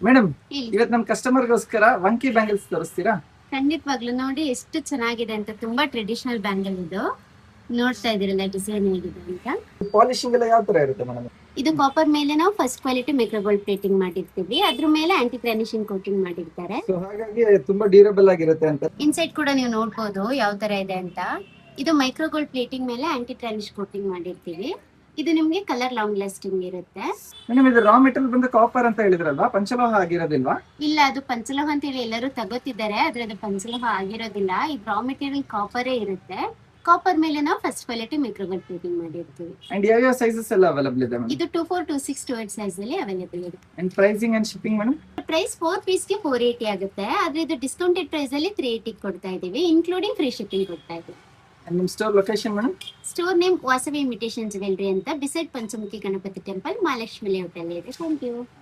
Madam, ಹೇಳಿ. ಇವತ್ತು ನಮ್ಮ ಕಸ್ಟಮರ್ಗೋಸ್ಕರ ವಂಕಿ ಬ್ಯಾಂಗಲ್ಸ್ ತೋರಿಸ್ತೀರಾ? ಖಂಡಿತವಾಗ್ಲೂ ನೋಡಿ ಎಷ್ಟು ಚೆನ್ನಾಗಿದೆ ಅಂತ. ತುಂಬಾ ಟ್ರೆಡಿಷನಲ್ ಬ್ಯಾಂಗಲ್ ಇದು. ನೋಡ್ತಾ ಇದೀರಲ್ಲ ಡಿಸೈನ್ ಹೇಗಿದೆ ಅಂತ. ಪಾಲಿಶಿಂಗ್ ಎಲ್ಲ ಯಾವ ತರ ಇರುತ್ತೆ ಮೇಡಮ್? ಇದು ಕಾಪರ್ ಮೇಲೆ ನಾವು ಫಸ್ಟ್ ಕ್ವಾಲಿಟಿ ಮೈಕ್ರೋಗೋಲ್ಡ್ ಪ್ಲೇಟಿಂಗ್ ಮಾಡಿರ್ತೀವಿ. ಅದ್ರ ಮೇಲೆ ಆಂಟಿ ಗ್ರಾನಿಶಿಂಗ್ ಕೋಟಿಂಗ್ ಮಾಡಿರ್ತಾರೆ. ಸೊ ಹಾಗಾಗಿ ತುಂಬಾ ಡ್ಯೂರಬಲ್ ಆಗಿರುತ್ತೆ ಅಂತ. ಇನ್ಸೈಡ್ ಕೂಡ ನೀವು ನೋಡ್ಬೋದು ಯಾವ ತರ ಇದೆ ಅಂತ. ಇದು ಮೈಕ್ರೋಗೋಲ್ಡ್ ಪ್ಲೇಟಿಂಗ್ ಮೇಲೆ ಆಂಟಿ ಟ್ರಾನಿಶ್ ಕೋಟಿಂಗ್ ಮಾಡಿರ್ತೀವಿ. ಇದು ನಿಮ್ಗೆ ಕಲರ್ ಲಾಂಗ್ ಲಾಸ್ಟಿಂಗ್ ಇರುತ್ತೆ. ಮೇಡಮ್, ಇದು ರಾ ಮೆಟೀರಿಯಲ್ ಬಂದು ಕಾಪರ್ ಅಂತ ಹೇಳಿದ್ರಲ್ವಾ, ಪಂಚಲೋಹ ಆಗಿರೋದಿಲ್ವಾ? ಇಲ್ಲ, ಅದು ಪಂಚಲೋಹ ಅಂತ ಹೇಳಿ ಎಲ್ಲರೂ ತಗೋತಿದ್ದಾರೆ, ಆದ್ರೆ ಅದು ಪಂಚಲೋಹ ಆಗಿರೋದಿಲ್ಲ. ಇದು ರಾ ಮೆಟೀರಿಯಲ್ ಕಾಪರೇ ಇರುತ್ತೆ. ಕಾಪರ್ ಮೇಲೆ ನಾವು ಫಸ್ಟ್ ಕ್ವಾಲಿಟಿ ಮೈಕ್ರೋಗೋಲ್ಡ್ ಪ್ಲೇಟಿಂಗ್ ಮಾಡಿರ್ತೀವಿ. ಅಂಡ್ ಯಾವ ಸೈಜಸ್ ಎಲ್ಲ ಅವೈಲಬಲ್ ಇದೆ ಮೇಡಮ್? ಇದು 24, 26, 28 ಸೈಜ್ ಅಲ್ಲಿ ಅವೈಲೇಬಲ್ ಇದೆ. And pricing and shipping madam? Price 4 ಪೀಸ್ಗೆ 480 ಆಗುತ್ತೆ. ಆದ್ರೆ ಇದು ಡಿಸ್ಕೌಂಟೆಡ್ ಪ್ರೈಸ್ ಅಲ್ಲಿ 380 ಕೊಡ್ತಾ ಇದೀವಿ, ಇನ್ಕ್ಲೂಡಿಂಗ್ ಫ್ರೀ ಶಿಪ್ಪಿಂಗ್ ಕೊಡ್ತಾ ಇದೀವಿ. ಅಂಡ್ ನಿಮ್ store location madam? Store name Vasavi imitation jewellery ಅಂತ, beside Panchamukhi Ganapati temple, Mahalakshmi layout ಅಲ್ಲಿ ಇದೆ. Thank you.